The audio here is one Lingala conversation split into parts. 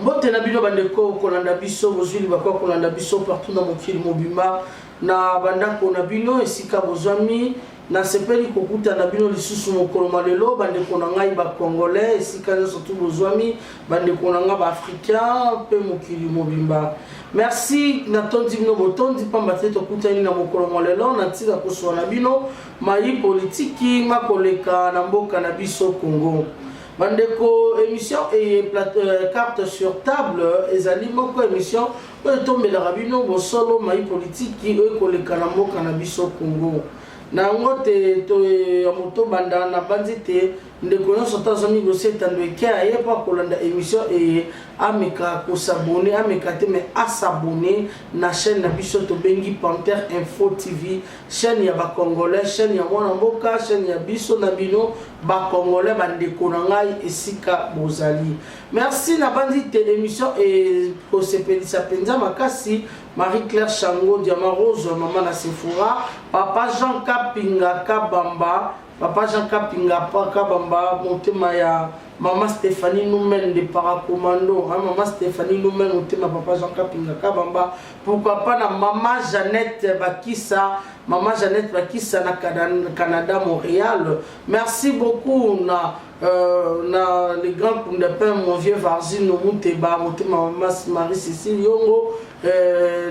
Mbote na bino bandeko kolanda biso bozwili bakwa kolanda biso partout na mokili mobimba na bandako na bino esika bozwami na sepeli kokuta na bino lisusu mokolo malelo bandeko na ngai ba congolais esika surtout bozwami bandeko na ngai ba africain pe mokili mobimba. Merci na tondi bino botondi pamba te tokutani na mokolo malelo na tika koswa na bino mai politiki makoleka na mboka na biso Congo. Bandeko émission et carte sur table ezali moko émission oyo tombelaka bino bosolo mai politiki oyo koleka na mboka na biso Congo. Na ngote to moto banda na banzite ndeko nyonso tazami goseta ndweke ayepa kolanda émission et ameka ko s'abonner ameka te mais à s'abonner na chaîne na biso to bengi Panther Info TV, chaîne ya ba congolais, chaîne ya mwana mboka, chaîne ya biso na bino ba congolais bandeko na ngai esika bozali. Merci na banzite émission et ko sepelisa penza makasi Marie-Claire Chango, Diamant Rose, Maman na Sephora, Papa Jean Kapinga Kabamba, Papa Jean Kapinga Kabamba, Montema ya Maman Stéphanie Noumen de Paracommando, Maman Stéphanie Noumen, Montema Papa Jean Kapinga Kabamba, pourquoi pas na Maman Jeannette Bakissa, Maman Jeannette Bakissa na Canada, Montréal. Merci beaucoup na les grands Koundapin, mon vieux Varzine, Mouteba, Maman Marie-Cécile Yongo,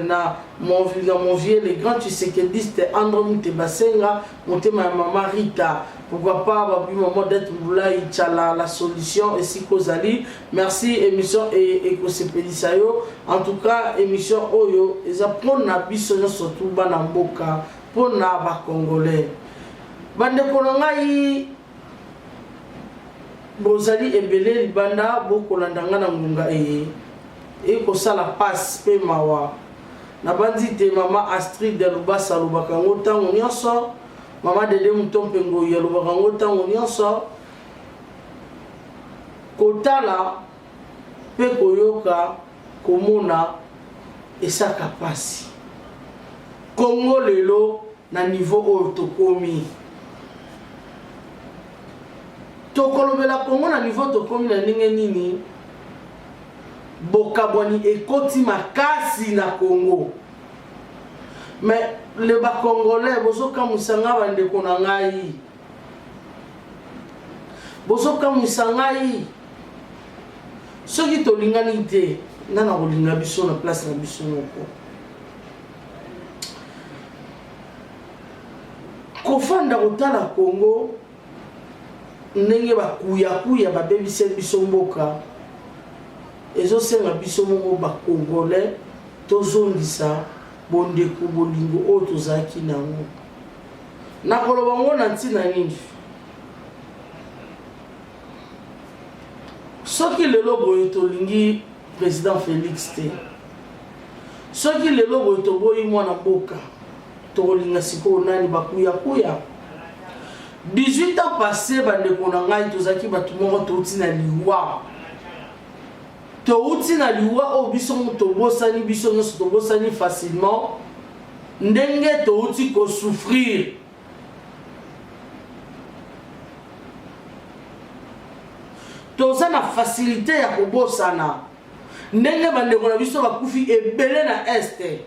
na mon vieux les grands Tshisekedi André Mouteba Senga, Moutema Maman Rita. Pourquoi pas Babi Maman d'être Moulay Tchala la solution et si Kozali. Merci émission et Ekosepelisayo. En tout cas émission Oyo ils apprennent na biso surtout banamboka pour na ba congolais. Bande konangai bozali ebele libanda bokolandanga na ngunga e ko sala passe pe mawa na bandite mama Astrid de Lubasa lubaka ngota nyonso mama Dede Mutompengo ya lubaka ngota nyonso kotala pe koyoka komona esaka pasi Congo lelo na niveau oyo tokomi tokolobela Congo na niveau tokomi na ndenge nini bokabwani ekoti makasi na Congo. Mais le ba congolais bozoka musanga bandeko na ngai bozoka musangai soki tolingani te nana kolinga biso na place na biso moko kofanda kotala Congo ndenge bakuya babebise biso mboka ezosenga biso moko ba congolais tozongisa bondeko bolingo oyo tozalaki nango nakoloba ngo na ntina nini soki lelo boye tolingi président Félix te soki lelo boye toboyi mwana mboka tokolinga sikoyo nani bakuya 18 ans passé bandeko na ngai tozaki batu moko touti na liwa touti na liwa o biso tobosani biso nyonso tobosani facilement ndenge touti ko souffrir toza na facilité ya kobosana ndenge bandeko na biso bakufi ebele na este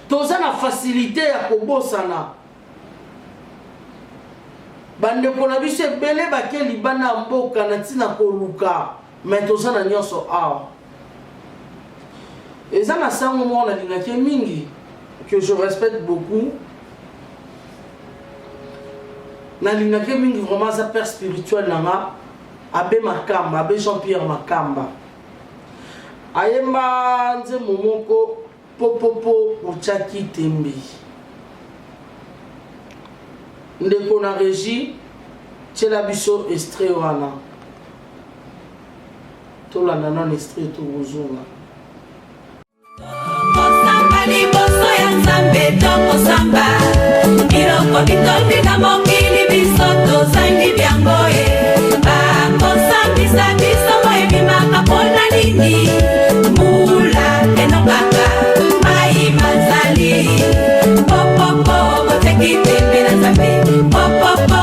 toza na facilité ya kobosana bandeko na biso ebele bake libana mboka na ntina koluka mais toza na nyonso awa eza na sango moko nalingaki mingi que je respecte beaucoup nalingaki mingi vraiment za père spirituel nanga abe Makamba abe Jean-Pierre Makamba ayemba nzembo moko popopo ochaki tembe ndeko na régie tshela biso extrait wana tolanda non extrait tozonga Mosambali boso ya nzambe tokosamba biloko bitondi na mokili biso tozangi byango bakosambisa biso mo ebimaka mpona nini mbula enokaka mai mazali popopo boteki tembe na nzambe popopo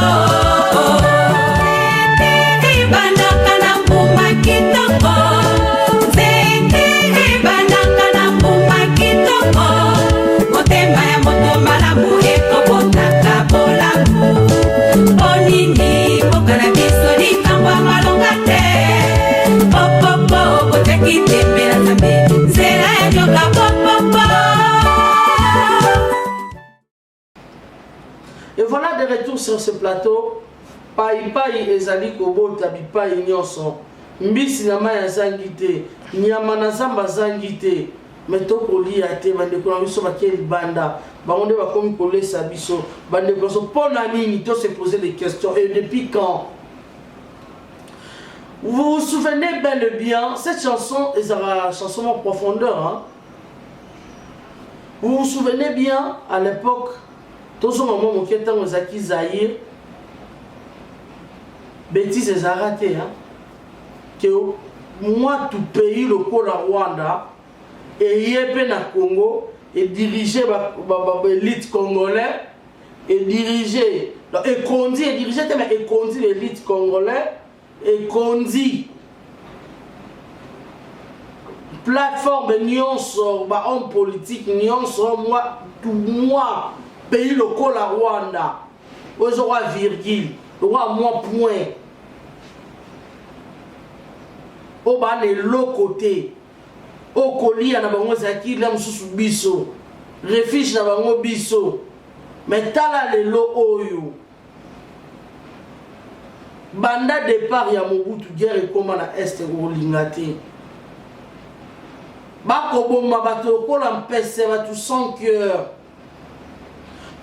ibandaka na mbuma kitoko retour sur ce plateau. Pai ezali kobota bipai nyonso. Mbisi na mai azangi te, nyama na zamba zangi te. Mais to kolia te bande ko na biso bakeli banda. Bangonde ba komi kolesa biso. Bande ko so pona nini to se poser des questions et depuis quand? Vous vous souvenez bel et bien, cette chanson est une chanson en profondeur. Hein? Vous vous souvenez bien, à l'époque, tous les moments où on a dit Zahir, bêtise est raté. Hein? Que moi, tout pays, le Rwanda, et Yépe na Congo, et diriger l'élite congolais, et diriger, et conduire l'élite congolais, et conduit plateforme nyonso ba homme politique nyonso moi pays local à Rwanda ozoa virgule roi moi point o ba ne lokote o kolia na bango zaki la mususu biso refuge na bango biso mais tala lelo oyo banda départ ya Mobutu guerre ekoma na est kolingate bako bomba bato kola mpese bato sans cœur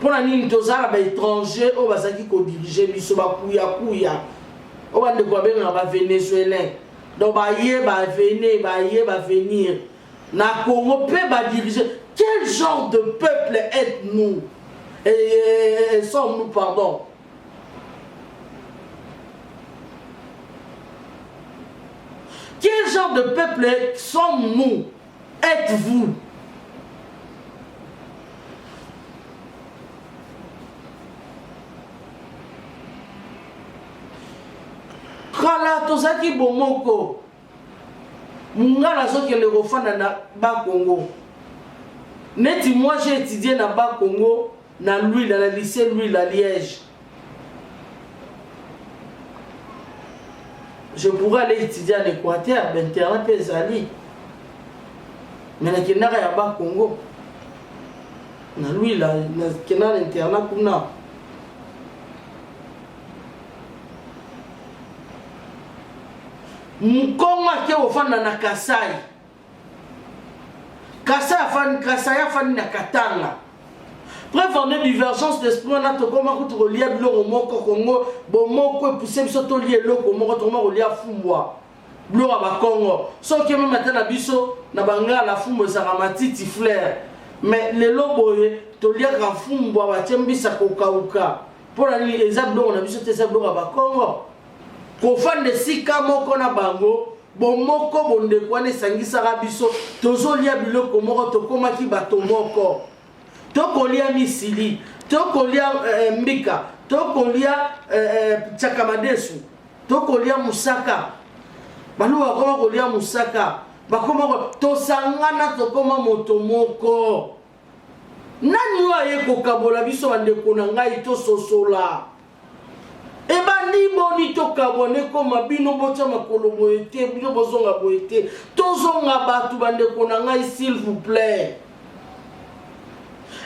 pona nini tozala ba étranger o bazaki ko diriger biso bakuya o bande ko benga ba vénézuélien donc ba venir na Congo pe ba diriger. Quel genre de peuple êtes-nous et sommes-nous, pardon? Quel genre de peuple sommes-nous? Êtes-vous? Kala tozaki bomoko mungala soki le refana na ba Congo. Neti moi j'ai étudié na ba Congo na lui dans le lycée lui la Liège. Je pourrais aller étudier en Équateur, Benterra Pesali. Mais na kenaka ya ba Congo. Na lui la na kenala internat kuna. Mkonga ke ofanda na Kasai. Kasai afani na Katanga. Bref, on a divergence d'esprit, on a tout comme un relié à Moko Congo, bon moko poussé biso to lié loko moko to moko relié à Fumbwa. Blo à Congo. Sauf que même maintenant na biso na banga la Fumbwa ça ramatiti fleur. Mais les loboye to lié à Fumbwa ba tembisa kokauka. Pour la nuit exact blo on a biso te ça blo à Congo. Ko fan de sika moko na bango bon moko bonde kwane sangisa biso tozo lié biloko moko to komaki bato moko. Tokolia misili, tokolia mbika, tokolia chakamadesu, tokolia musaka. Balu wakoma kolia musaka, bakoma tosangana tokoma motomoko. Nani waye kokabola biso bandeko na ngai to sosola. Eba ni boni tokabone koma bino bocha makolo boete, bino bozonga boete, tozonga batu bandeko na ngai s'il vous plaît.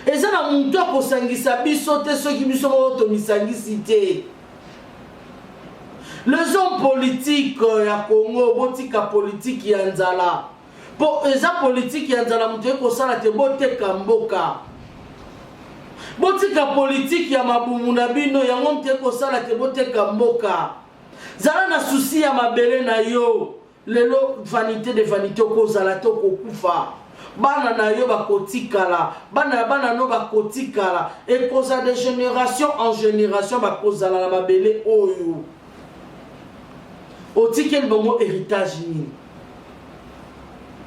Et ça na muntu akosangisa biso te soki biso moto misangisi te. Les hommes politiques ya Congo botika politique ya nzala. Po eza politique ya nzala mutu ekosala te boteka mboka. Botika politique ya mabumu na bino yango mutu ekosala te boteka mboka. Zala na souci ya mabele na yo. Lelo vanité de vanité okozala to kokufa. Bana na yo bakotikala bana no bakotikala et cause de génération en génération bakozala na mabele oyo otikel bongo héritage ni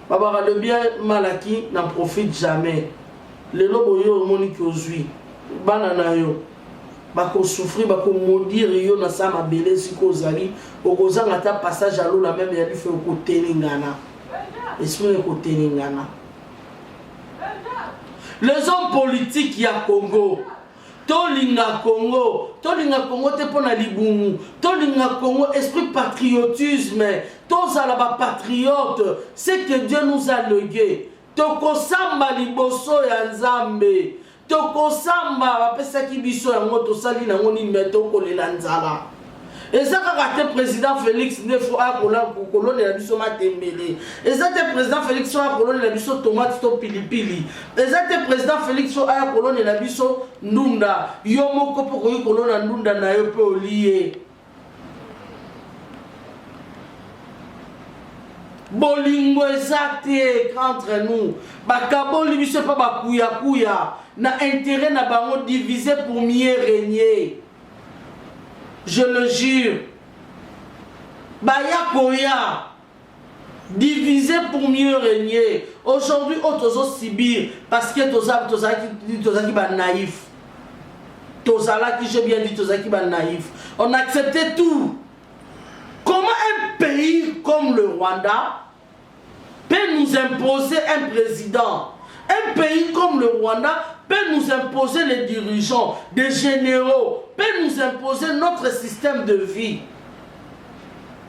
baba le bien malaki n'en profite jamais le lobo yo monique ozui bana na yo bako souffrir bako maudire yo na sa mabele sikozali okozanga ta passage à l'eau la même ya lui fait ko teningana esprit ko teningana. Les hommes politiques ya Congo, tolinga Congo te pona libumu, tolinga Congo esprit patriotisme, tozala ba patriote, c'est que Dieu nous a légué. Toko samba liboso ya Nzambe, tokosamba bapesaki biso yango tosali nango nini me tokolela nzala eza kaka te président Félix ndefo akolonela biso matembele eza te président Félix so akolonela biso tomate to pilipili eza te président Félix so akolonela biso ndunda yo moko mpo koyi kolona ndunda na yo mpe olie bolingo eza te entre nous bakaboli biso mpe bakuyakuya na intérêt na bango divisé pour mieux régner. Je le jure. Baya koya. Divisé pour mieux régner. Aujourd'hui, Otozo Sibir, parce que Tozaki ba naïf. Tozalaki, j'ai bien dit Tozaki ba naïf. On acceptait tout. Comment un pays comme le Rwanda peut nous imposer un président? Un pays comme le Rwanda peut nous imposer les dirigeants, des généraux, peut nous imposer notre système de vie.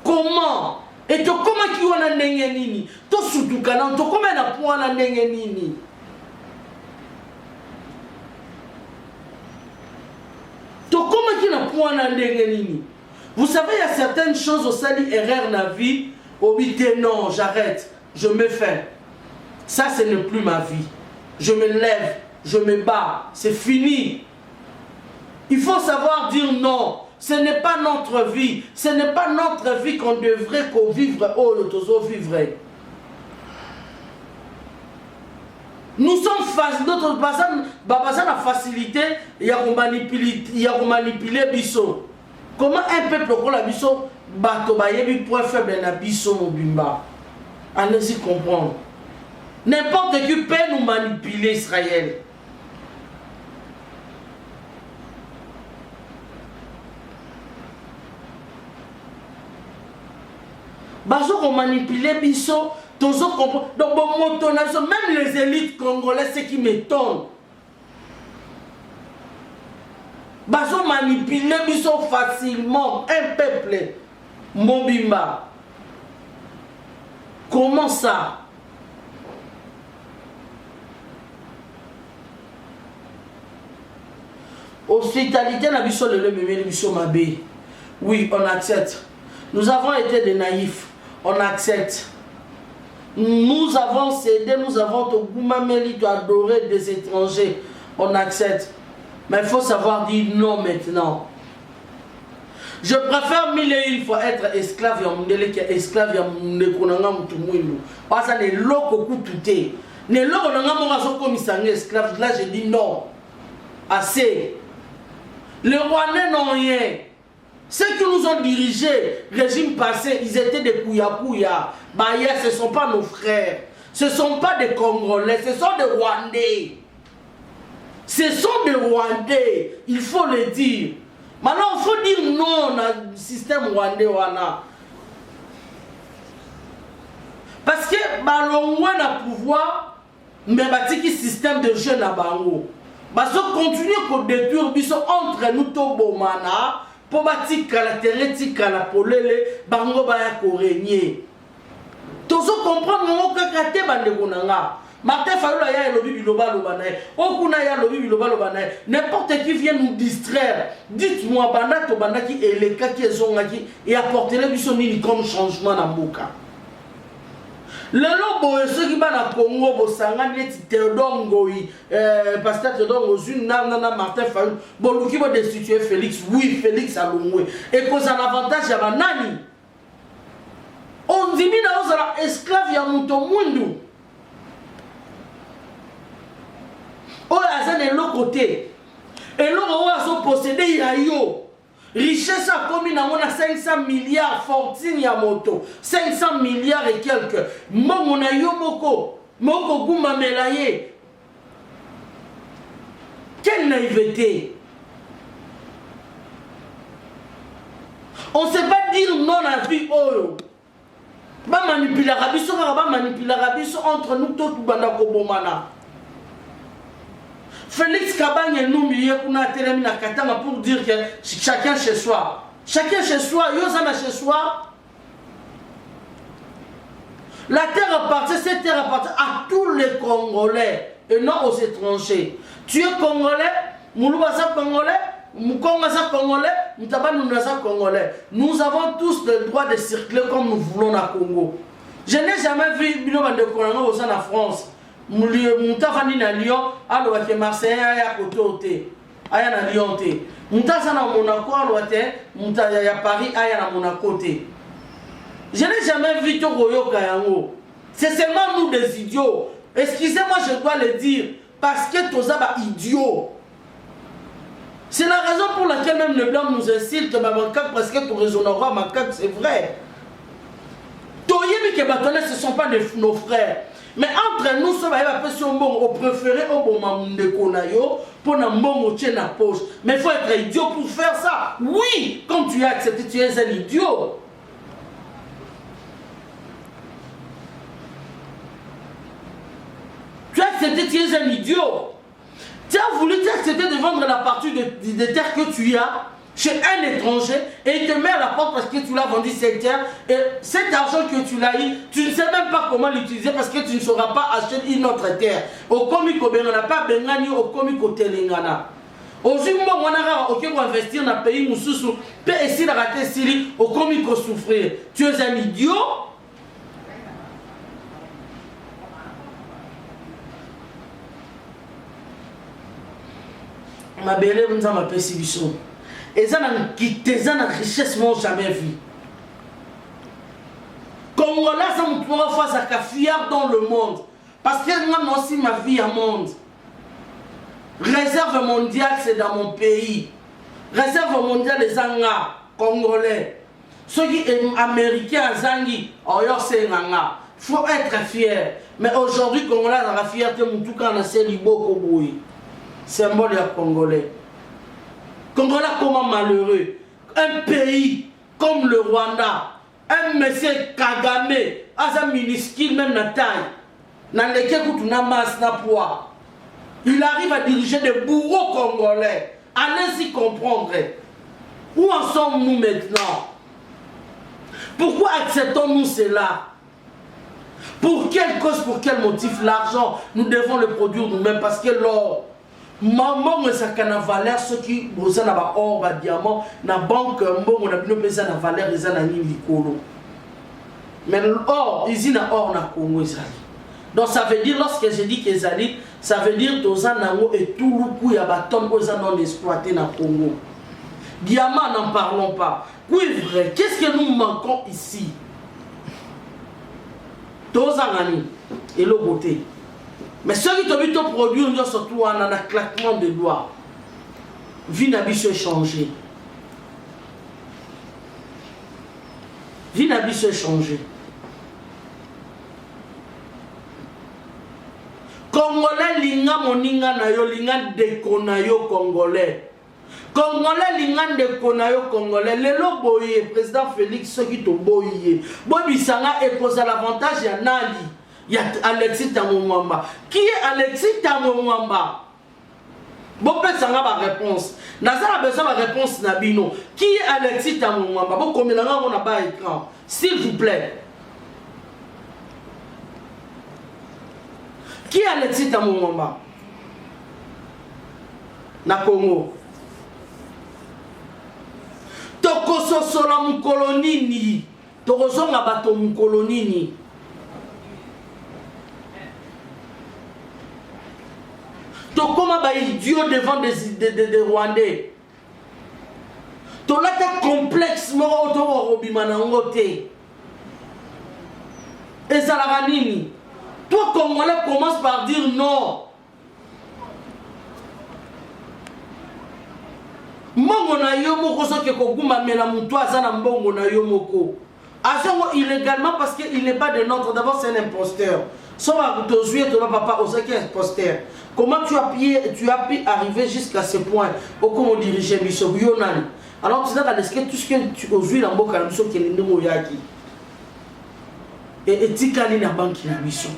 Comment? Et to comment qui wana ndenge nini? To sutukana, to comment na point ndenge nini? To comment qui na point ndenge nini? Vous savez, il y a certaines choses au sali erreur na vie, au bité non, j'arrête, je me fais. Ça, ce n'est plus ma vie. Je me lève, je me bats, c'est fini. Il faut savoir dire non. Ce n'est pas notre vie. Ce n'est pas notre vie qu'on devrait vivre. Oh, le vivre. Nous sommes notre bazan a facilité, il y a manipulé biso. Comment un peuple comme la biso bato bayebi point faible na biso mobimba. Allez-y comprendre. N'importe qui peut nous manipuler, Israël. Bazo qu'on manipule biso, tozo comprendre. Donc bon même les élites congolaises, ce qui m'étonne. Bazo manipuler biso facilement un peuple mobimba. Comment ça? Hospitalité na biso le bébé biso mabé. Oui, on accepte. Nous avons été des naïfs. On accepte. Nous avons cédé, nous avons adoré des étrangers. On accepte. Mais il faut savoir dire non maintenant. Je préfère mille et une fois être esclave ya mundele que esclave ya nekonanga mutu mwindu. Parce que les loko kututé. Les loko nanga monga so komisanga esclave. Là je dis non. Assez. Les Rwandais n'ont rien. Ceux qui nous ont dirigés, régime passé, ils étaient des Kouya. Bah, ce ne sont pas nos frères. Ce ne sont pas des Congolais, ce sont des Rwandais. Ce sont des Rwandais, il faut le dire. Maintenant, il faut dire non au système rwandais. Parce que l'on a pouvoir, mais il système de jeu na bango. Parce qu'on continue à détruire entre nous Tobomana pour bâtir la terre, la polele, bango baya ko régner. Tous comprendre que kate bande konanga. Martin Fayulu ya lobi biloba lobanae. Okuna ya lobi biloba lobanae. N'importe qui vient nous distraire. Dites-moi banda to banda qui eleka qui ezongaki et apporter les biso nini comme changement na mboka. Le lobo ceux qui na Congo bosanga neti Théodore Ngoyi pasteur Théodore Ngozune na Martin Fayulu boluki bo destituer Félix. Oui, Félix a longwe et cause un avantage ya banani. On dit na ozala esclave ya muto mwindu. Oh aza de l'autre côté et l'autre azo posséder ya yo. Richesse a commis dans 500 milliards, fortune ya moto, 500 milliards et quelques. Mon yo moko gouma melaye. Quelle naïveté! On ne sait pas dire non à la vie. Oh, ba manipuler rabiso entre nous tous banda kobomana. Félix Kabange nous kuna telemi na katanga pour dire que chacun chez soi. Chacun chez soi, yozana chez soi. La terre appartient, cette terre appartient à tous les Congolais. et non aux étrangers. Tu es congolais, Mouloubaza congolais, Moukongaza congolais, Moutabanounaza congolais. Nous avons tous le droit de circuler comme nous voulons à Congo. Je n'ai jamais vu Bino de Kongo au sein de la France. Moutafani na Lyon, alors que Marseille a côté aya na Lyon te. Moutaza na Monaco, alors que Moutaya Paris aya na Monaco te. Je n'ai jamais vu Togoyo Kayango. C'est seulement nous des idiots. Excusez-moi, je dois le dire. Parce que tous les idiots. C'est la raison pour laquelle même le blanc nous insulte. Parce que tu raisonneras, c'est vrai. Toyebi que Batone, ce ne sont pas nos frères. Mais entre nous, on préférait au bon de Konayo pour nous montrer la poche. Mais il faut être idiot pour faire ça. Oui, comme tu as accepté, tu es un idiot. Tu as accepté, tu es un idiot. Tu as voulu accepter de vendre la partie de terre que tu as chez un étranger et il te met à la porte parce que tu l'as vendu cette terre. Et cet argent que tu l'as eu, tu ne sais même pas comment l'utiliser parce que tu ne sauras pas acheter une autre terre. Au komiko bengana, pas bengani, au komiko telengana. Aujourd'hui, moi, on va investir dans le pays, Moussoussou, peut essayer de rater Sili, au komiko souffrir. Tu es un idiot. Ma belle, vous m'appelez Sibiso. Et ça, c'est une richesse que je jamais vue. Congolais, ça me pourra faire ça fier dans le monde. Parce que moi aussi, ma vie à monde. Réserve mondiale, c'est dans mon pays. Réserve mondiale, les Angas, Congolais. Ceux qui sont américains, Zangi, c'est Nanga. Il faut être fier. Mais aujourd'hui, Congolais, la fierté, en tout cas, c'est Libo Koboui. Symbole des Congolais. Congolais comment malheureux. Un pays comme le Rwanda, un monsieur Kagame, un minuscule même la taille, dans lequel tu n'as masse na poids. Il arrive à diriger des bourreaux congolais. Allez-y comprendre. Où en sommes-nous maintenant? Pourquoi acceptons-nous cela? Pour quelle cause, pour quel motif? L'argent, nous devons le produire nous-mêmes parce que l'or, maman, ça a valeur, ceux qui ont or, diamant, na banque, on a bien pesé la valeur, ils ont un mais l'or, ils ont or na Congo. Donc ça veut dire, lorsque je dis qu'ils allaient, ça veut dire que tous et tout le coup, il y a des tonnes qu'ils ont exploité dans le Congo. Diamant, n'en parlons pas. Cuivre, qu'est-ce que nous manquons ici? Tous et le beauté. Mais ceux qui ont produit, on surtout en un claquement de doigts. Vie n'a pas changé. Vie n'a pas changé. Congolais, linga moninga na yo, linga deko na yo Congolais. Congolais, linga deko na yo Congolais. Lelo boye, président Félix, ceux qui ont boye. Boye Sanga est posé l'avantage à Nali. Il y a Alexis Tamouamba. Qui est Alexis Tamouamba? Bon, ça a ma réponse. Naza a besoin de réponse Nabino. Qui est Alexis Tamouamba? Bon, combien d'années on a pas écran? S'il vous plaît. Qui est Alexis Tamouamba? Na Congo. Tokoso sola mukolonini. Tokoso ngabato mukolonini. Comment va idiot devant des Rwandais? Ton attaque complexe, moi, et Zalaranini. Toi, Congolais, commence par dire non. Mongo na yo moko soki koguma mela muto azana mbongo na yo moko. Azongo illégalement parce qu'il n'est pas de notre. D'abord c'est un imposteur. Soit tu joues ton papa au qui est imposteur. Comment tu as pu arriver jusqu'à ce point au comment diriger Biso Yonani? Alors tu as dit tout ce que tu as joué dans le boca Biso qui est le Moyaki. Et Tikali na banque na Biso.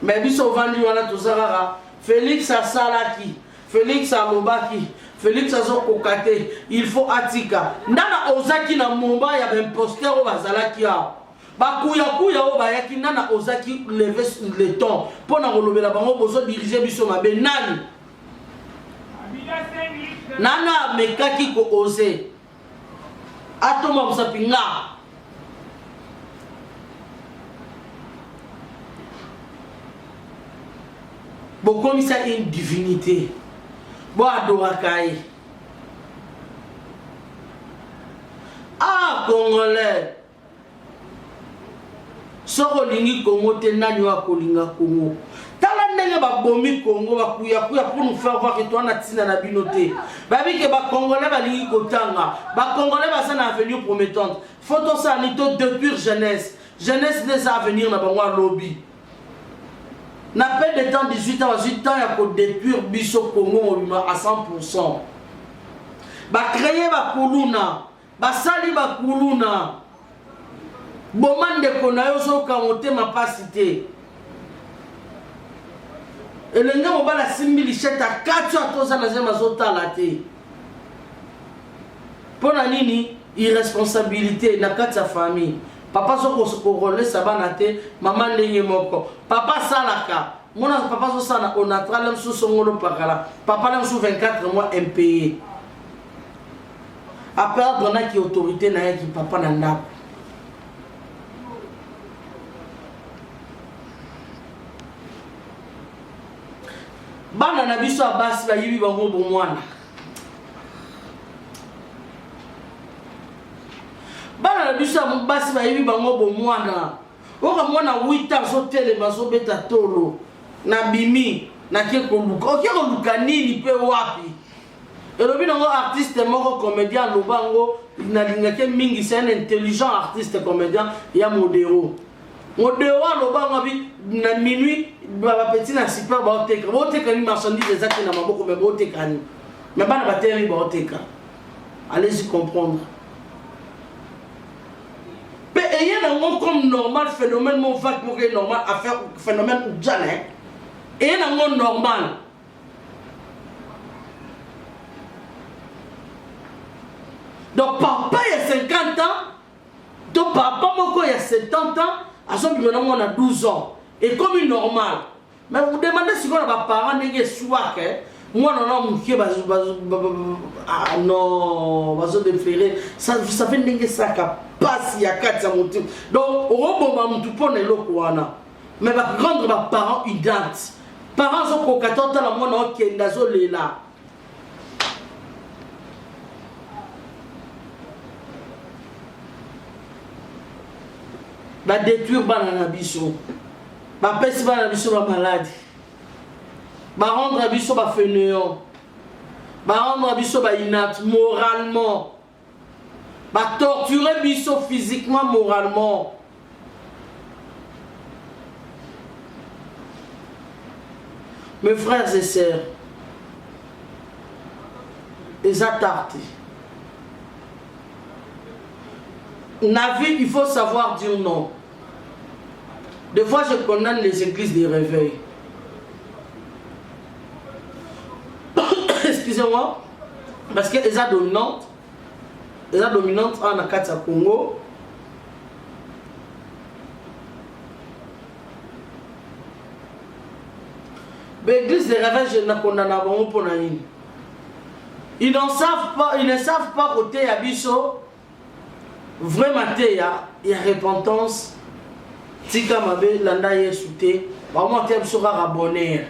Mais Biso vendu wana tozarara. Félix a Salaki. Félix a Lobaki, Félix a Zokokate, il faut Atika. Nana Ozaki na Momba, il y a un imposteur au Bazalaki. bakuya o bayaki nana ozaki lever le ton pona kolobela bango bozo diriger biso mabe nani nana mekaki ko oser atoma musapinga bokomisa une divinité bo adoraka ye. Ah Congolais soko lingi Congo te nani wa kolinga Congo tala ndenge babomi Congo bakuya pour nous faire voir que toi na tina na binote babi ke ba Congolais balingi kotanga ba Congolais ba sana avenir promettante photo ça nito depuis jeunesse des avenir na bangwa lobby na peu de temps 18 ans ya ko détruire biso Congo mobima à 100%. Ba créer ba kuluna ba sali ba kuluna bomande kona yo so kamote ma pasité elenga mobala simbi licheta 4 atoza na zema zotala te pona nini irresponsabilité na kati ya famille. Papa soko rôler sabana te maman ndenge moko papa salaka mona papa so sana on a tralem sous songolo pakala papa lem sous 24 mois impayé après dona ki autorité na yaki papa na ndako bana na biso abasi ba yibi bango bomwana bana na biso basi ba yibi bango bomwana oka mwana 8 ans so tele baso beta tolo na bimi na keko luka okeko luka nini pe wapi elobi nango artiste moko comédien lobango na lingake mingi c'est un intelligent artiste comédien ya modéro lobango bi na minuit ba petit na super ba oteka ni marchandise exacte na maboko me ba oteka ni mais bana ba teri ba oteka allez-y comprendre. Et il y a un comme normal phénomène mon vague pour normal à faire phénomène jamais et il y a un normal donc papa il y a 50 ans donc papa moko il y a 70 ans à son moment on a 12 ans et comme une normale mais vous demandez si on a pas parents n'est soit que moi non qui ah non va se déférer ça fait n'engue ça passe il y a 4 motifs donc au bon mutu pona eloko wana mais ba rendre ba parents ident parents sont ko 14 ans la mona okenda zo lela ba détruire bana na biso ba pesi bana biso ba malade ba rendre biso ba fainéant ba rendre biso ba inapte moralement ba torturer biso physiquement, moralement. Mes frères et sœurs, les attaques. Navi, il faut savoir dire non. Des fois, je condamne les églises des réveils. Excusez-moi, parce qu'elles sont dominantes. Les dominantes en Akatsa Congo. L'église des réveils, je ne condamne pas pour Naïm. Ils ne savent pas côté Abisso. Vraiment, il y a repentance. Tika Mabe, Landa Yesute. Vraiment, il y a abonné.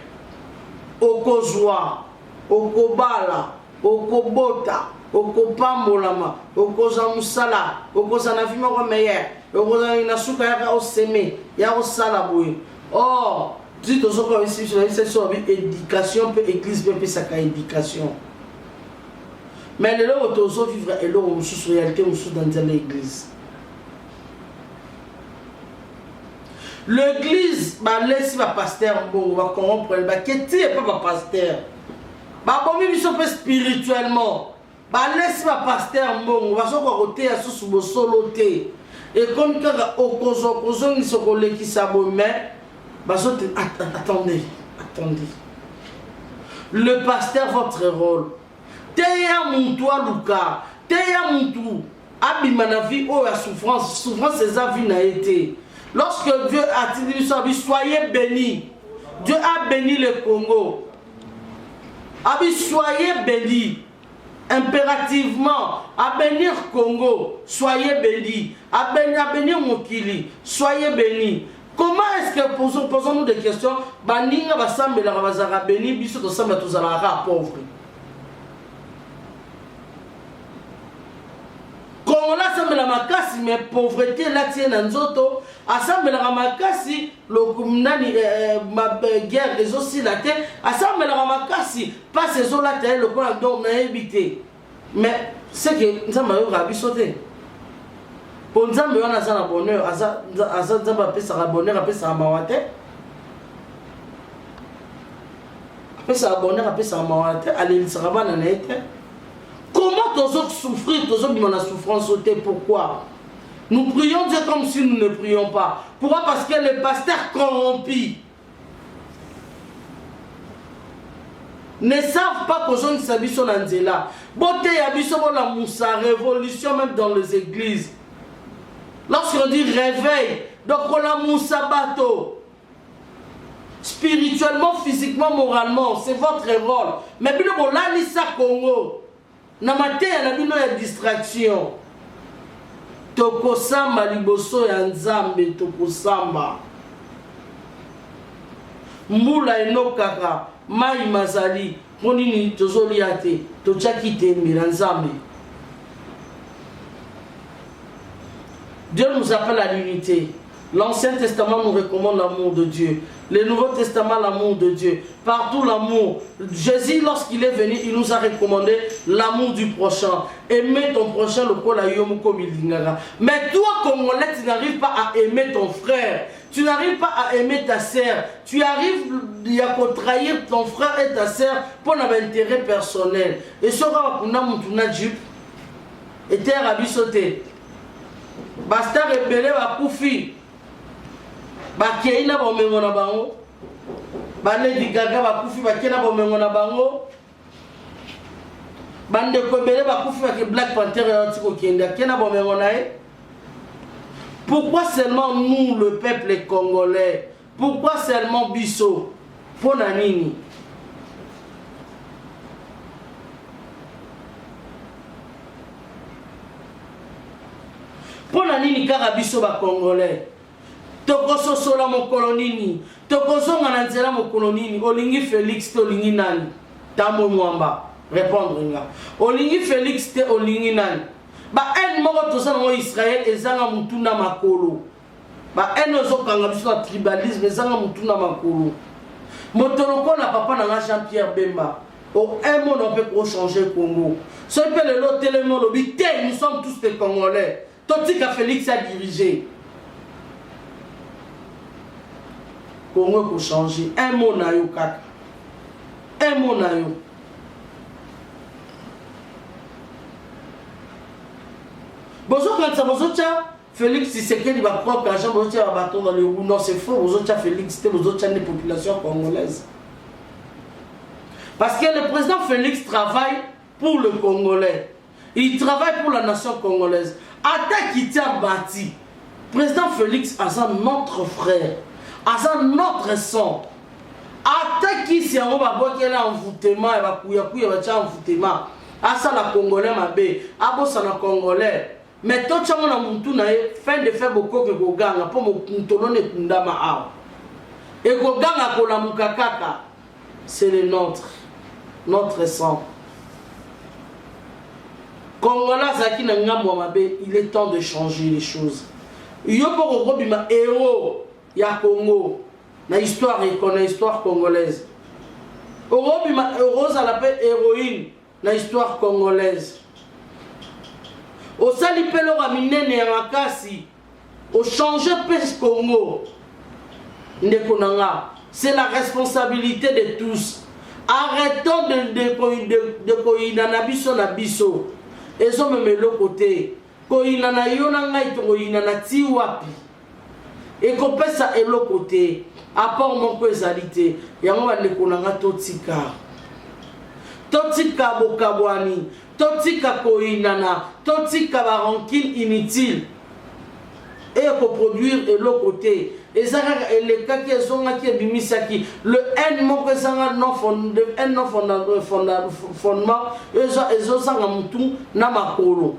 Okozwa, Okobala, Okobota. Okopambolama, okozamusala, okozanafima kwa meilleur, okozanasuka yaka oseme, ya osala boye. Or, si tu as une éducation, l'église peut sa éducation. Mais le lot où tu vivre et l'eau où tu réalité dans l'église. L'église, laisse ma pasteur, bon, va corrompre, qu'est-ce que pas pasteur? Bon, mais ils sont pas spirituellement. Laisse ma pasteur mbongo va soko côté à sous solo té et comme kaka okozo ni soko leki sabo mais attendez le pasteur votre rôle teya muntu aluka teya muntu abima na vie oh ya souffrance c'est sa vie n'a été. Lorsque Dieu a dit soyez bénis, Dieu a béni le Congo. Soyez bénis. Impérativement, à bénir Congo, soyez bénis. À bénir Mokili, soyez bénis. Comment est-ce que posons-nous des questions? Baninga basambela bazara béni, biso to samba to zala pauvre. Congola sambela makasi mais pauvreté là tient nzoto, asambela makasi le nani ma guerre des aussi la terre, asambela makasi pas ces eaux la terre le quoi donc na habité. Mais c'est que nzamba yo rabisote. Pour nzamba yo na za bonheur, asa nzamba pesa bonheur, pesa mawate. Pesa bonheur, pesa mawate, allez sera na nete. Comment tous autres souffrir, tous autres la souffrance sauter? Pourquoi? Nous prions Dieu comme si nous ne prions pas. Pourquoi? Parce que les pasteurs corrompus ne savent pas que gens s'habillent sur l'anzela. Beauté abisso la moussa, révolution même dans les églises. Lorsqu'on dit réveil, donc on a moussa bateau. Spirituellement, physiquement, moralement, c'est votre rôle. Mais bien on l'a dit ça Congo. Na matin na bino ya distraction. Tokosamba liboso ya nzambe tokosamba. Mbula enokaka mai mazali monini tozoliate tochakite mbira nzambe. Dieu nous appelle à l'unité. L'Ancien Testament nous recommande l'amour de Dieu. Le Nouveau Testament, l'amour de Dieu. Partout l'amour. Jésus, lorsqu'il est venu, il nous a recommandé l'amour du prochain. Aimer ton prochain, le quoi la yomu comme il dit. Mais toi, Congolais, tu n'arrives pas à aimer ton frère. Tu n'arrives pas à aimer ta sœur. Tu arrives à trahir ton frère et ta sœur pour un intérêt personnel. Et ce qu'on a dit, et terre a bisoté. Basta rebelle va koufi. Bakei na bomengo na bango. Bane di gaga ba kufi bakei na bomengo na bango. Bande ko bele ba kufi ba Black Panther ya tiko kenda kena bomengo na e. Pourquoi seulement nous le peuple congolais? Pourquoi seulement biso? Pona nini? Pona nini kaka biso ba congolais? Tokoso sola mo kolonini, tokoso ngananzela mo kolonini, olingi Félix te olingi nani? Tambo mwamba, répondre nga. Olingi Félix te olingi nani? Ba en moko tosa ngo Israël ezanga mutuna makolo. Ba en ozo kanga biso na tribalisme ezanga mutuna makolo. Motoloko na papa na Jean-Pierre Bemba. Au un mot on peut changer Congo. Ce peut le lot tellement lobité, nous sommes tous des Congolais. Totika Félix a dirigé. Congo pour changer. Un mot na yo kaka. Un mot na yo. Bonjour quand ça bonjour Félix Tshisekedi va prendre l'argent bonjour va bâton dans le roue. Non c'est faux. Bonjour Félix c'était bonjour des populations congolaises. Parce que le président Félix travaille pour le Congolais. Il travaille pour la nation congolaise. Attaque qui tient bâti. Président Félix a notre frère. À notre sang. Attaque qui si on va voir qu'elle a envoûtement, elle va couiller, elle va envoûtement. À ça la Congolais m'a bé, à bossa na Congolais. Mais tout ça on a monté na fin de faire beaucoup que ganga pour mon tonone kundama a. Et ganga ko la mukakaka, c'est le notre sang. Congolais zaki na ngambo m'a bé, il est temps de changer les choses. Yo pour robima héros. Ya Congo, na histoire congolaise. Rose à la paix héroïne, na histoire congolaise. Au salipelo raminene ya makasi, au changer pes Congo. Ndekonanga, c'est la responsabilité de tous. Arrêtons de koinana biso na biso. Ezo meme le côté. Koinana yona ngai to koinana ti wapi. Et qu'on peut ça et l'autre côté, à part mon causalité, il y a un totika. Totika bokabwani, totika koinana, totika ba rancune inutile et pour produire de l'autre côté. Et ça, les cas qui sont là, qui est bimisaki, le N mot que ça a non fondement, ils ont ça en tout, n'a ma colo.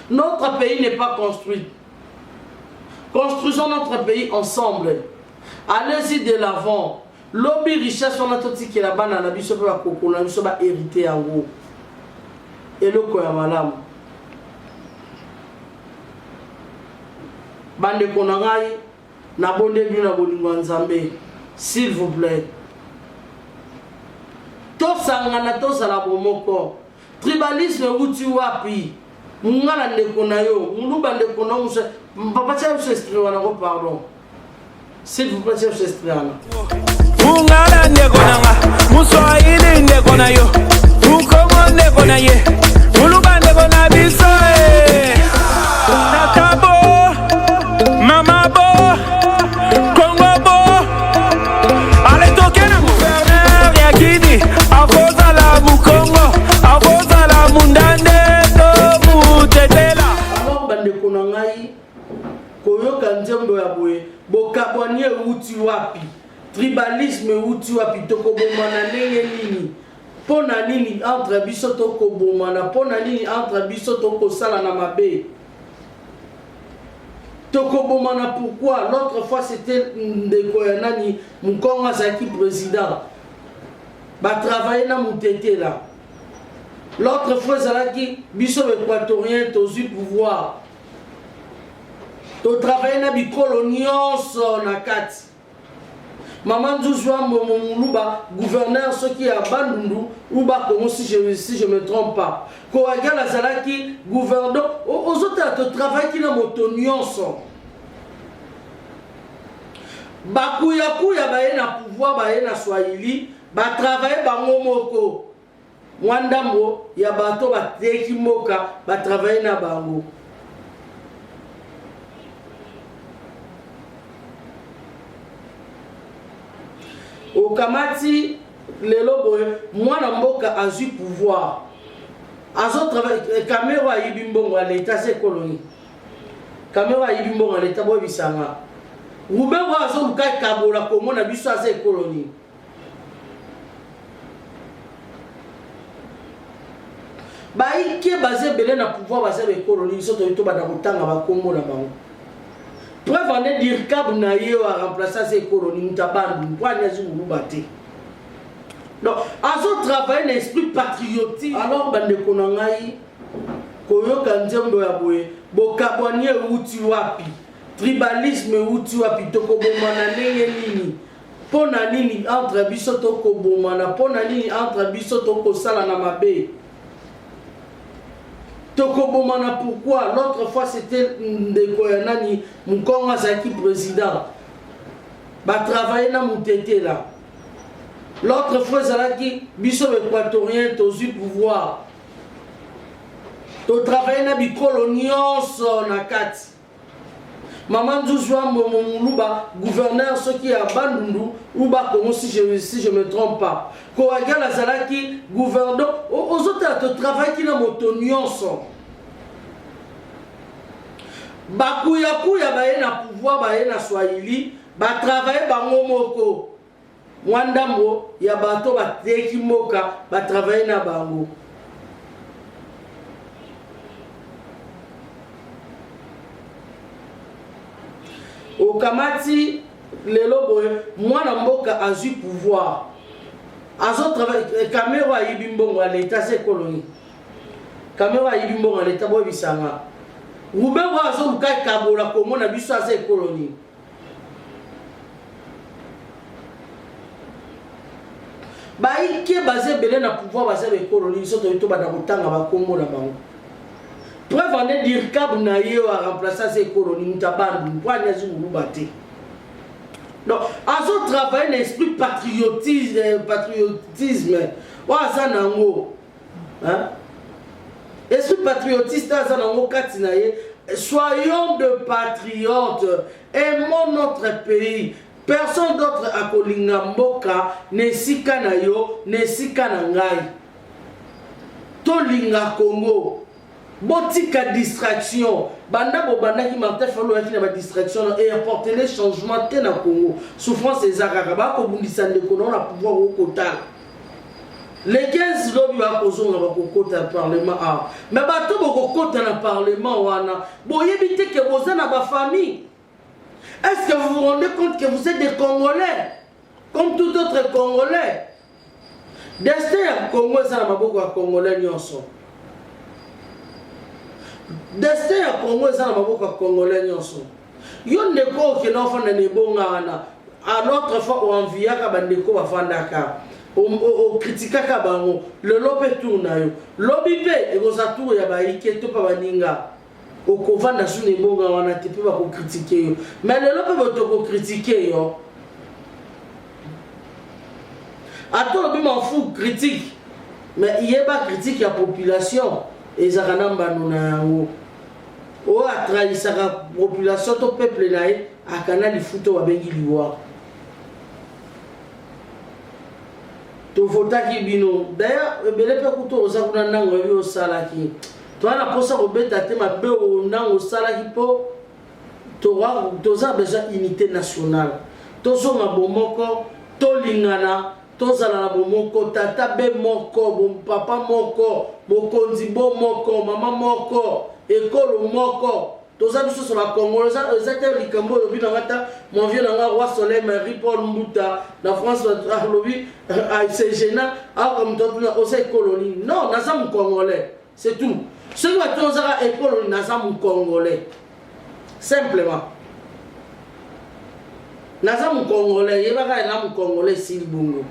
Notre pays n'est pas construit. Construisons notre pays ensemble. Allez-y de l'avant. Lobby richesse, on a tout ce qui est là-bas, on a vu ce que on a vu ce que hérité en gros. Et le quoi, madame. Bande konangai, na bonde bi na bolingo nzambe. S'il vous plaît. Tosangana tosala bomoko. Tribalisme uti wapi. Mungala ndeko na yo, muluba ndeko na musa. Papa tia usestri wana ko pardon. S'il vous plaît, tia usestri wana. Mungala ndeko nanga, muswahili ndeko na yo. Mukongo ndeko na ye. Muluba ndeko na biso eh. Nakabo Mama bo, Congo bo, allez toquer le gouverneur Yakini, avoza la Mukongo, avoza la Mundande, to mutetela. Alors bande konangai, koyoka nzembo ya boye, bokabwanie uti wapi, tribalisme uti wapi, tokobomana ndenge nini, pona nini entre biso tokobomana, pona nini entre biso tokosala na mabe. Tokobomana pourquoi? L'autre fois c'était Ndekoyanani, Mukonga Zaki président. Bah travailler dans Moutete là. L'autre fois Zalaki, Bisso équatorien, tozu pouvoir. To travailler dans Bicolonion na kati. Maman Djouzouan Momoluba, gouverneur, ce qui est à Bandundu, ou Bakomo si je me trompe pas. Koaga la Zalaki, gouverneur, aux autres, tu travailles qui dans Motonion sont. Bakuya kuya baye na pouvoir, baye na Swahili, ba travailler bango moko. Mwandambo, ya bato ba teki moka, ba travailler na bango. Okamati lelo boye mwana mboka azui pouvoir azo travailler caméra yibimbongo à l'état c'est colonie caméra yibimbongo à l'état boye bisanga rubengo azo lukai kabola komona biso c'est colonie baike basé belé na pouvoir basé be colonie soto to bada kotanga ba kombo na bango. Preuve en est dire câble na yo a remplacer ces colonies mutabandu pour aller mubate. Donc azo travailler l'esprit patriotique. Alors bande konangai koyoka nzembo ya boye bokabwanie uti wapi tribalisme uti wapi tokobomana ndenge nini pona nini entre biso tokobomana pona nini entre biso tokosala na mabe. Tokobomana pourquoi? L'autre fois c'était Ndekoyanani, Mukonga Zaki président. Bah travailler dans Moutete là. L'autre fois Zalaki, Bisso équatorien, tozu pouvoir. To travailler dans Bicolonion na kati. Maman Djouzouan Momoluba, gouverneur, ce qui est à Bandundu, ou Bakomo si je me trompe pas. Koaga la Zalaki, gouverneur, aux autres, tu travailles qui dans Motonion sont. Bakuya kuya baye na pouvoir, baye na Swahili, ba travailler bango moko. Mwandambo, ya bato ba teki moka, ba travailler na bango. Okamati lelo boye mwana mboka azui pouvoir azo travailler caméra yibimbongo à l'état c'est colonie caméra yibimbongo à l'état boye bisanga rubengo azo lukai kabola komona biso c'est colonie baike basé belé na pouvoir basé be colonie soto to bada kotanga ba kombo na bango. Preuve en est dire câble na yo a remplacer ces colonies mutabandu pour aller mubate. Donc azo travailler l'esprit patriotisme wa zanango hein esprit patriotiste zanango katina ye soyons de patriotes, aimons notre pays. Personne d'autre a kolinga mboka ne sika na yo ne sika na ngai. tolinga Congo botika distraction banda bobanda ki Martin Fayulu yaki na ba distraction et apporter les changements te na Congo souffrance ezaka ba ko bundisa ndeko na pouvoir au kota les 15 lobby ba kozonga ba kokota parlement a mais bato boko kota na parlement wana boyebite ke boza na ba famille. Est-ce que vous vous rendez compte que vous êtes des Congolais comme tout autre Congolais? Destin ya Congo eza na maboko ya Congolais nyonso. Destin ya Congo eza na maboko ya Congolais nyonso. Yo ndeko ke na fanda ne bonga wana. À l'autre fois on enviaka bandeko bafandaka. O kritikaka bango. Le lope tourna yo. Lobi pe egoza tour ya baike to pa baninga. O kovanda su ne bonga wana te pe ba ko critiquer yo. Mais le lope ba ko critiquer yo. Attends, je m'en fous, critique. Mais il n'y a pas critique à la population. Et ça a trahi la population, le peuple là, à canal du foot, à Bengi Liwa. Tu faut qui bino. D'ailleurs, les pécoutos aux Agounans ont au salaki. Toi, la posa au bête à thème à peu au nan au salaki po. Tu as besoin d'unité nationale. Tu as besoin de bomoko, tolingana. Tozala na bomoko tata be moko bon papa moko bokonzi bo moko mama moko ekolo moko toza biso sur la Congo ezate likambo lobi na ngata mon vieux na roi Soleil Marie Paul Mbuta na France lobi c'est gênant comme toi na ose colonie non naza mu congolais c'est tout ce qui va tozara ekolo naza mu congolais simplement naza mu congolais yebaka na mu congolais silibungo.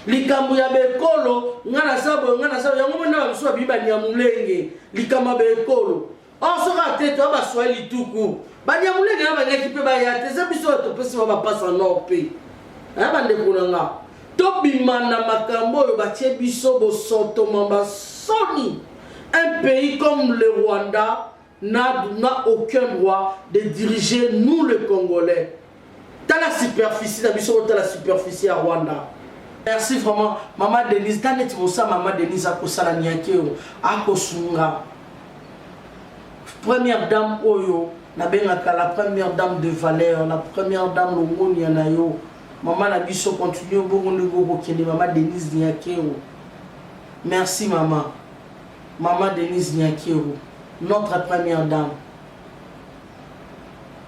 Likambu ya bekolo ngana sabo yango mona biso biba nyamulenge likama bekolo osoka teto ba swali tuku ba nyamulenge na ba ngekipe ba ya teza biso to pesi ba passa no pe aba ndeko nanga to bimana makambo yo ba tie biso bo soto mamba soni. Un pays comme le Rwanda n'a aucun droit de diriger nous les Congolais. T'as la superficie d'abord t'as la superficie à Rwanda. Merci vraiment, Maman Denise. Dans les ça, Maman Denise a posala niakeo, a kosunga. Première dame Oyo, na bengaka la première dame de valeur, la première dame Longoni Anayo. Maman Nabiso continue au Burundi Gokende, Maman Denise niakeo. Merci maman. Maman Denise niakeo, notre première dame.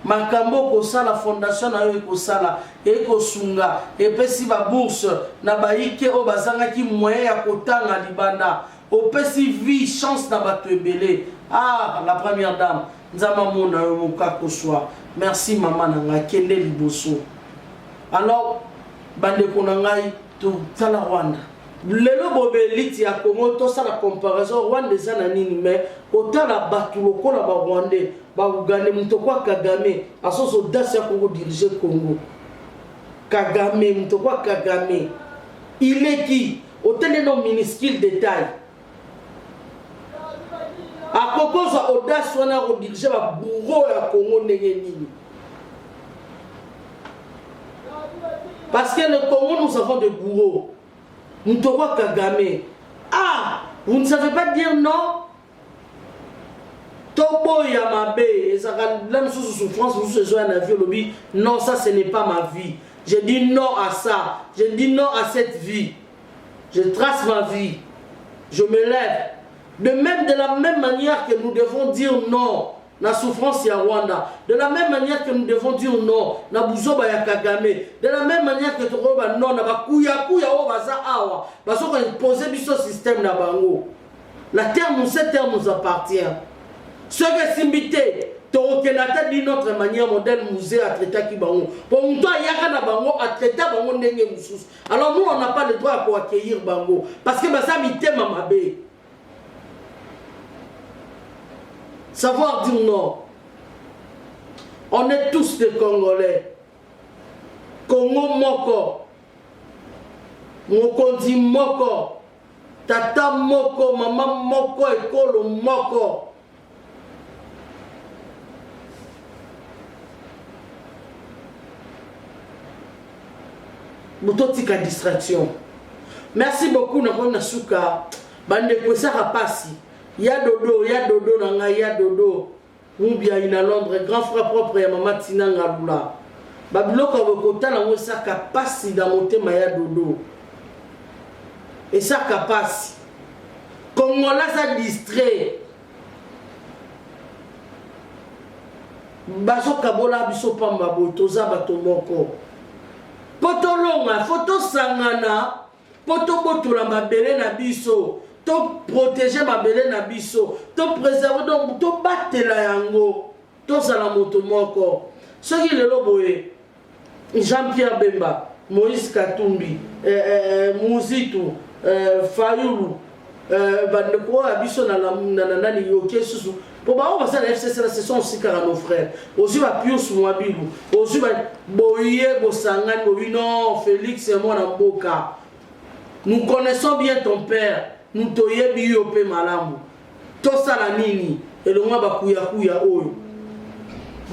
Makambo kosala fondation na yo ekosala ekosunga epesi ba bourse na baike o bazanga ki moyen ya kotanga libanda opesi vie chance na bato ebele. Ah, la première dame nzama mona yo mokako swa. Merci maman nanga kende liboso. Alors bande konangai to tala Rwanda lelo bobeliti ya Congo to sala comparaison Rwanda zana nini mais otala batu lokola ba Rwandais ba Uganda mutokwa Kagame asoso audace ya Congo diriger Congo. Kagame mutokwa Kagame il est qui otele no minuscule détail akokoza audace wana ko diriger ba bourreau ya Congo ndenge nini. Parce que le Congo nous avons des bourreaux. Nous devons Kagame. Ah, vous ne savez pas dire non? Tobo Yamabe, et ça la même chose de souffrance, vous se jouez un avion, lobby. Non, ça ce n'est pas ma vie. Je dis non à ça. Je dis non à cette vie. Je trace ma vie. Je me lève. De la même manière que nous devons dire non. La souffrance ya Rwanda. De la même manière que nous devons dire non. Na buzoba ya Kagame. De la même manière que tu dis non. Na bakuya o baza awa. Parce qu'on pose biso système na bango. La terre cette terre nous appartient. Ce que simbité. Torokenata dit notre manière modèle musée à traiter qui bango. Pour nous toi yaka na bango à traiter bango ndenge mususu. Alors nous on n'a pas le droit pour accueillir bango. Parce que basa mité mamabe. Savoir dire non. On est tous des Congolais. Congo moko. Mokonzi moko. Tata moko. Maman moko. Ekolo moko. Bototika distraction. Merci beaucoup na suka bande ko saka pasi ya dodo na nga ya dodo Mubia ina Londres grand frère propre ya mama Tina Ngalula babiloko bokota na ngo saka pasi da motema ya dodo et saka pasi Kongola sa distrait baso kabola biso pamba botoza bato moko potolonga photo sangana poto botola mabele na biso to protéger mabele na biso to préserver donc to batela yango to sala moto moko soki lelo boye Jean-Pierre Bemba Moïse Katumbi Muzitu Fayulu bandeko abiso na nani yoke susu pour ba on va ça la FCC la session aussi car nos frères aussi va Pius Mwabilu aussi va boye bosangani bobi non Félix et moi na mboka nous connaissons bien ton père nous toyebi yo pe malamu to sala nini et le moi ba kuya oyo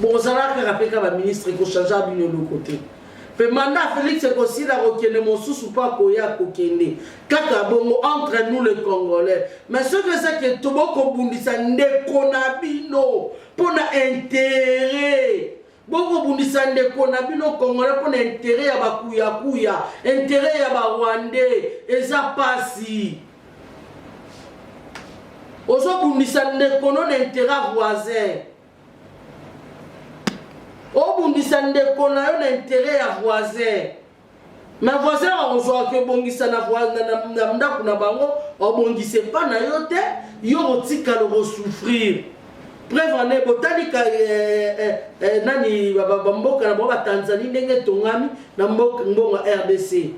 bozala ka rapeka ba ministre ko changer bino le côté pe mandat Félix aussi la rekene mon sous pas koya kokende kaka bongo entre nous les Congolais mais ce que c'est que toboko bundisa ndeko na bino pona intérêt boko bundisa ndeko na bino Congolais pona intérêt ya bakuya intérêt ya ba Rwandais eza pasi ozo bundisa ndeko non intérêt voisin obundisa ndeko na yo na intérêt ya voisin mais voisin ozo ke bongisa na voisin na ndako na bango obongise pa na yo te yo otika lo souffrir preuve ne botali ka nani bamboka na ba Tanzanie ndenge tongami na mboka ngonga RDC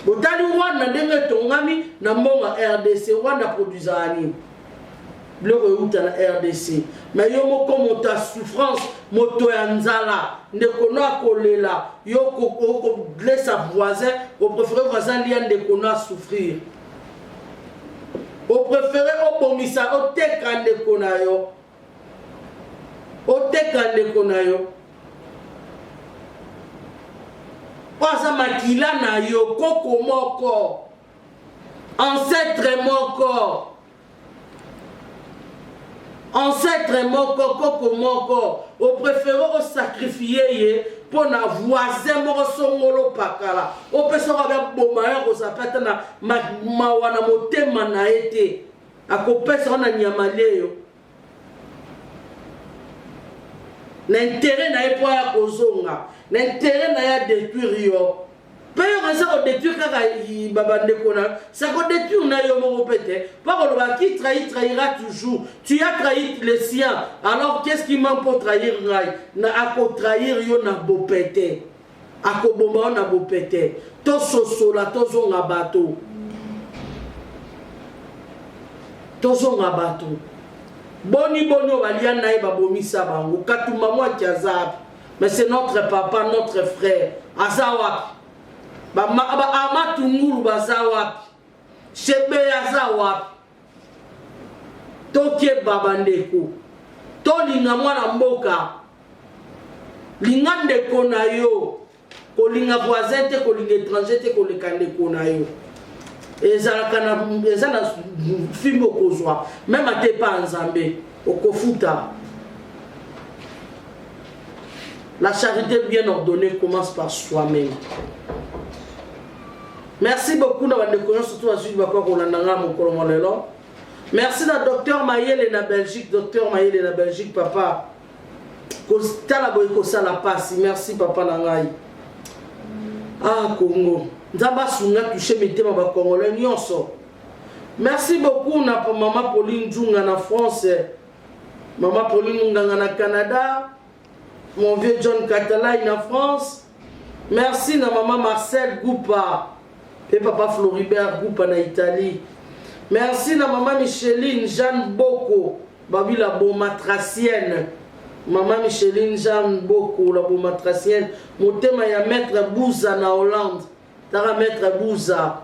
botali wana ndenge tongami na mbonga RDC wana produisa ani bloko yuta na RDC mais yo moko mota souffrance moto ya nzala ndeko na kolela yo ko blessa voisin au préféré voisin li ndeko na souffrir au préféré obomisa oteka ndeko na yo pasa makila na yo koko moko ancêtre moko koko moko au préféré au sacrifier pour na voisin moko songolo pakala au pesa ba boma ya ko sapata na mawana motema na ete akopesa na nyamaleyo l'intérêt na epo ya kozonga l'intérêt na ya détruire yo Père ça ko détruire kaka babande kona ça ko détruire na yo moko pete pas ko ba qui trahira toujours tu as trahi les siens alors qu'est-ce qui manque pour trahir ngai na ako trahir yo na bopete ako bomba na bopete to sosola to zonga bato boni balia na ba bomisa bango katuma moi kiazab mais c'est notre papa notre frère azawap amatungulu baza wapi shebe aza wapi toke baba ndeko tolinga mwana mboka linga ndeko na yo kolinga voisin te kolinga étranger te koleka ndeko na yo ezalaka na filme okozwa même ate pa nzambe okofuta. La charité bien ordonnée commence par soi-même. Merci beaucoup d'avoir découvert surtout à suivre quoi qu'on a dans mon. Merci à docteur Mayele na Belgique, docteur Mayele na Belgique, papa. Merci papa Nangai. Ah Congo. Nzamba sunga touché metema ba Congolais nyonso. Merci beaucoup na maman Pauline Djunga na France. Maman Pauline Nganga na Canada. Mon vieux John Catalay na France. Merci na maman Marcel Goupa. Et papa Floribert Goupa na Italie. Merci na maman Micheline Jeanne Boko. Babi la Beaumatracienne. Maman Micheline Jeanne Boko, la Beaumatracienne. Motema ya maître Bouza na Hollande. Tara maître Bouza.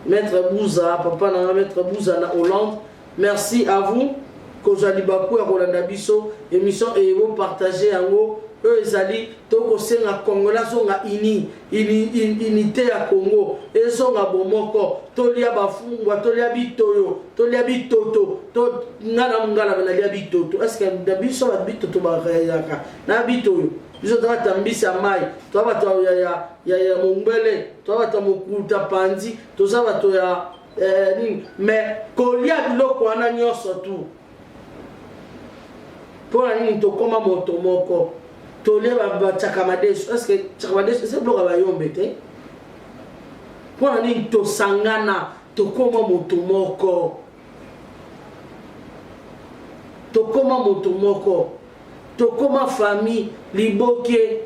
Maître Bouza, papa na maître Bouza na Hollande. Merci à vous. Kozali baku ya Rolanda biso émission et vous partagez en haut eux ezali toko senga Congolais zonga unité à Congo. ezonga bomoko tolia bafungwa tolia bitoyo tolia bitoto to ngala na lia bitoto est-ce que dabiso ba bitoto ba yaka na bitoyo biso tata mbisa mai to ba to ya mombele to ba to mokuta panzi to za ba to ya ni mais kolia biloko wana nyoso tu pour nini to koma moto moko tolia ba chakamadeso est-ce que chakamadeso c'est bloka ba yombe te pour nini to sangana to koma moto moko to koma moto moko to koma famille liboke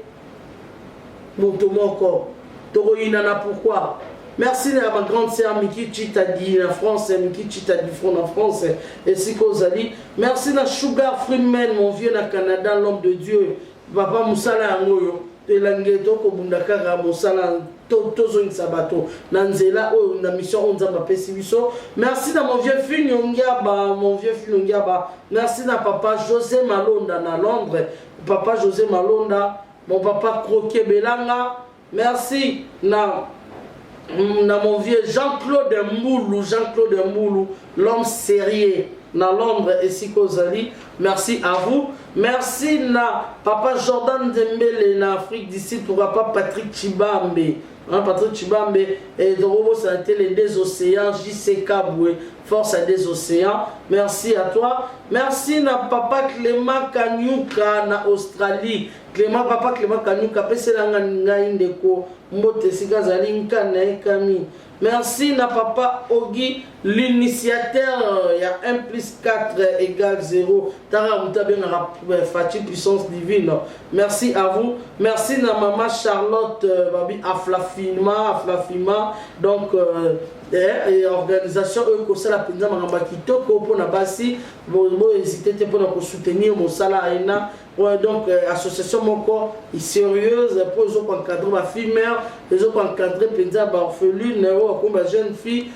moto moko to yinana pourquoi. Merci à ma grande sœur Miki Chitadi en France, Miki Chitadi en France, et Siko Zali. Merci à Sugar Freeman, mon vieux na Canada, l'homme de Dieu. Papa Moussala Angoyo, de l'Angueto, Kobundakara, Moussala, Tozo Sabato, Nanzela, na mission Onzamba Pessibiso. Merci à mon vieux fils Nyongaba, mon vieux fils Nyongaba. Merci à papa José Malonda, na Londres. Papa José Malonda, mon papa Croquet Belanga. Merci à mon vieux Jean-Claude Mboulou, l'homme sérieux dans Londres et Sikozali. Merci à vous. Merci à papa Jordan Dembele en Afrique d'ici pour papa Patrick Chibambe. Patrick Chibambe et de Robo Santé les deux océans, JC Kaboué, force à des océans. Merci à toi. Merci à papa Clément Kanyuka en Australie. Papa Clément Kanyuka, Pesselanga Ndeko, Mbote Sigazali Nkana Kami. Merci à papa Ogi, l'initiateur, il y a 1 + 4 = 0. Tara Moutabena Fati, puissance divine. Merci à vous. Merci à maman Charlotte, Babi Aflafima. Donc, et organisation Eukosala Pinza Marambakito, pour na basi, vous hésitez pour nous soutenir mon salaire. Ouais, donc association moko est sérieuse pour les autres encadrer ma fille mère, les autres encadrer Pinza orpheline ou comme jeune fille.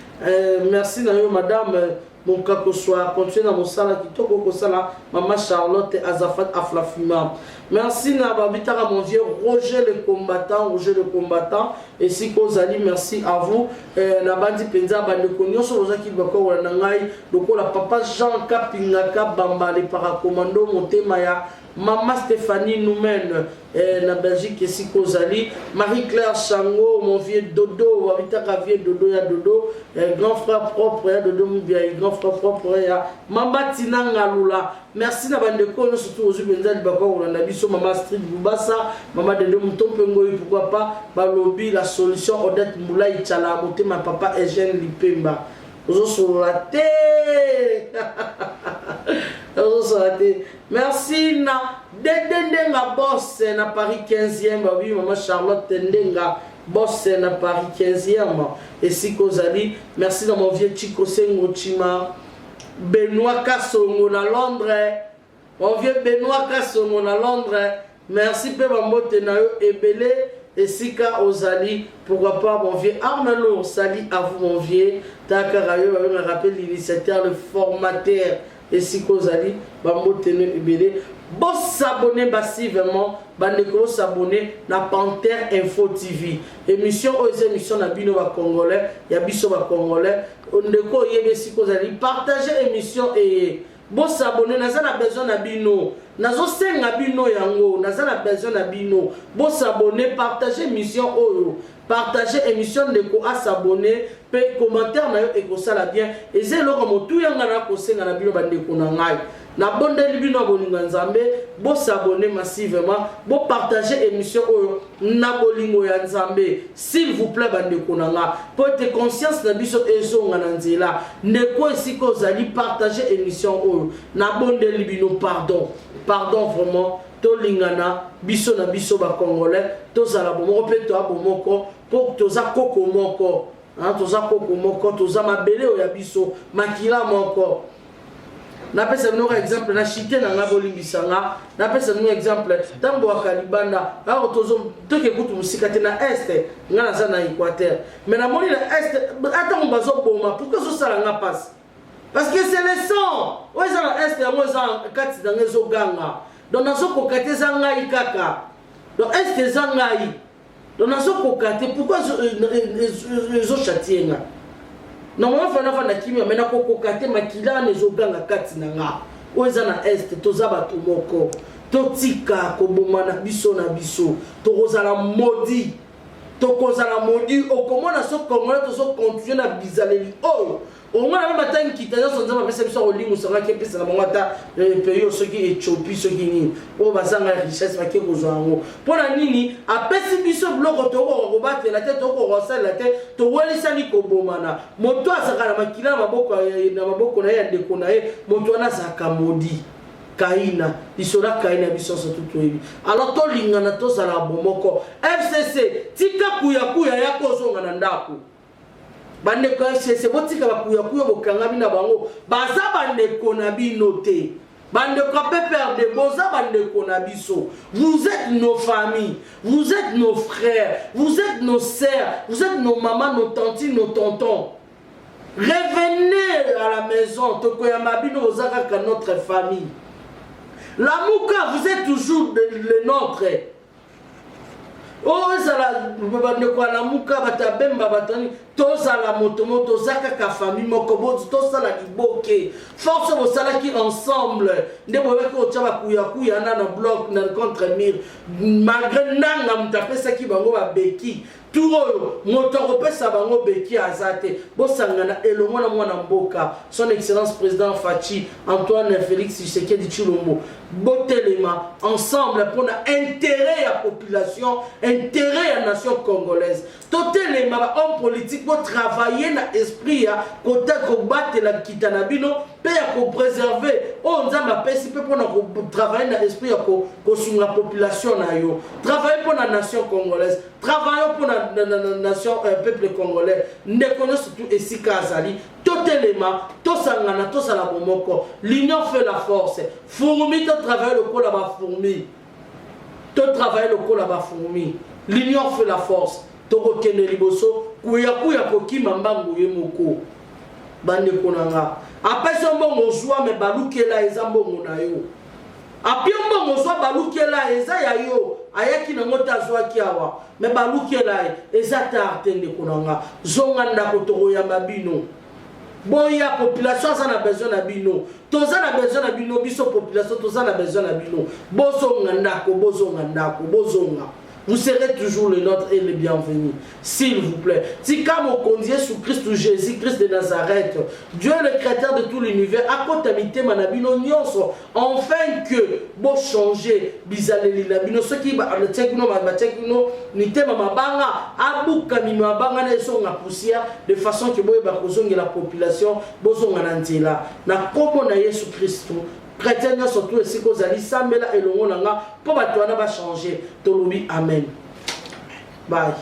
Merci nayo madame mon cas que soit continuer dans mon salaire qui toko ko sala maman Charlotte et Azafat Aflafima. Merci na babitara mon vieux Roger le combattant et si Kozali merci à vous na bandi Pinza bande konyo so ozaki bako wana ngai donc la papa Jean Kapingaka Bamba les paracommando Motema ya Maman Stéphanie Noumen, la Belgique et Sikozali, Marie-Claire Chango, mon vieux Dodo, Wabita Ravier Dodo, ya Dodo, grand frère propre, ya Dodo Moubia, grand frère propre, ya Mamba Tina Ngalula. Merci na bande kono surtout aux Ubenzali Bakon, on a biso Maman Street Boubassa, Maman Dodo Moutompengo, pourquoi pas, Balobi, la solution, Odette Moulay Tchala, Moté, ma papa Eugène Lipemba. Sur la tête. Merci na Dendenga boss na Paris 15e babi maman Charlotte Dendenga boss na Paris 15e et Sikozali. Merci à mon vieux Chico Sengo Chima Benoît Kassongo na Londres. Mon vieux Benoît Kassongo na Londres. Merci pe bambote na yo ebele et Sika Ozali, pourquoi pas mon vieux Armelo Sali à vous mon vieux Takarayo me rappelle l'initiateur, le formateur et Sika Ozali, bambote no ebele. Bon s'abonner massivement, bandeko s'abonner na Panthère Info TV. Émission émission na bino ba congolais, ya biso ba congolais. Ondeko yebe Sika Ozali partager émission et bon s'abonner na za besoin na bino. Nazo senga bino yango, naza na besoin na bino. Bon s'abonner, partager émission oyo. Partager émission de ko a s'abonner, pe commentaire na yo e ko sala bien. Et c'est lo comme tout yanga na ko senga na bino bande ko na ngai. Na bonde libino bolinga nzambe, bo s'abonner massivement, bo partager émission oyo na bolingo ya nzambe. S'il vous plaît bande ko na nga. Pour être conscience na biso ezonga na nzela. Ne ko Sika Ozali partager émission oyo. Na bonde libino pardon vraiment. To lingana biso na biso ba congolais to zala bomoko pe to abomoko po to za koko moko to za koko moko to za mabele o ya biso makila moko. Na pesa no exemple na chité na ngabolimbisanga na pesa no exemple tango akalibanda alors tozo to ke kutu musika te na est ngana za na Équateur mais na moni na est ata mbazo boma pourquoi so sala nga passe parce que c'est le sang ouais ça na est ya moi ça kati dans les oganga. Donc, nous avons kaka. Donc, est-ce que Zangaï? donc nazo kokate pourquoi ezo châtier nga normalement fana na kimia mais na kokate makila nezo ganga kati na nga oza na est toza bato moko totika kobomana biso na biso tokozala modi tokozala modi okomona so congolais tozo continuer na bizaleli oyo omona ba matanga kitanya sonza ba pesa biso olingo sanga ke pesa na mangata pays soki Éthiopie soki nini o bazanga richesse make kozwango pona nini apesi biso bloko to ko batela te to ko rosala te to welisa ni kobomana moto asaka na makila na maboko na ya ndeko na ye moto ana saka modi Kaina, isola Kaina biso tout oyebi. Alors to lingana to sala bomoko. FCC tika kuya yako zonga na ndako. Bande ko FCC botika bakuya bokanga bina bango. Baza bande kona bino te. Bande ko PPRD boza bande kona biso. Vous êtes nos familles, vous êtes nos frères, vous êtes nos sœurs, vous êtes nos mamans, nos tantes, nos tontons. Revenez à la maison, to koyama bino ozaka ka notre famille. La Mouka, vous êtes toujours le nôtre. Oh, ça la Mouka, batabemba, batani, toza la motomoto, zaka ka famille, mokobo, toza la liboke. Force vos salaki ensemble. Ne pouvez pas tchaba kuya na bloc, na contre mur. Malgré nanga mutape saki bango ba beki. Tout moto pesa bango beki azate. Bosangana elongo na mwana mboka. Son excellence président Fachi Antoine Félix Tshisekedi Tshilombo. Botelema ensemble pour intérêt à la population, intérêt à la nation congolaise. Totelema homme politique pour travailler dans l'esprit côté combattre la kitanabino pour préserver on a ma pesi pour travailler dans l'esprit pour la population travailler pour la nation congolaise, travailler pour la nation peuple congolais. Ne connaît surtout ici Kazali. Totelema, tosangana, tosala bomoko. L'union fait la force. Fourmi, to travaille le col là-bas fourmi. To travaille le col là-bas fourmi. L'union fait la force. To rokene liboso. Kuya koki mambangu yemoko. Bande konanga. Après son bon joie me balukela ezambo monayo. Après bon joie balukela ezaya yo. Ayaki na ngota zwa kiawa. Me balukela ezata atende konanga. Zonga ndako toro ya mabino. Boya population ça a besoin na bino. Toza na besoin na bino biso population toza na besoin na bino. Bozonga ndako. Vous serez toujours le nôtre et le bienvenu. S'il vous plaît. Si comme on conduit sous Christ ou Jésus-Christ de Nazareth, Dieu est le créateur de tout l'univers, à côté manabino nyonso, enfin que bon changer bizaleli la bino ce qui va le tekno ni tema mabanga abuka mi mabanga na songa poussière de façon que boye ba kozonga la population bozonga na nzela na komo na Yesu Christ. Chrétien surtout ici qu'on a dit ça mais là et le monde pour battre on va changer. Tolobi amen. Bye.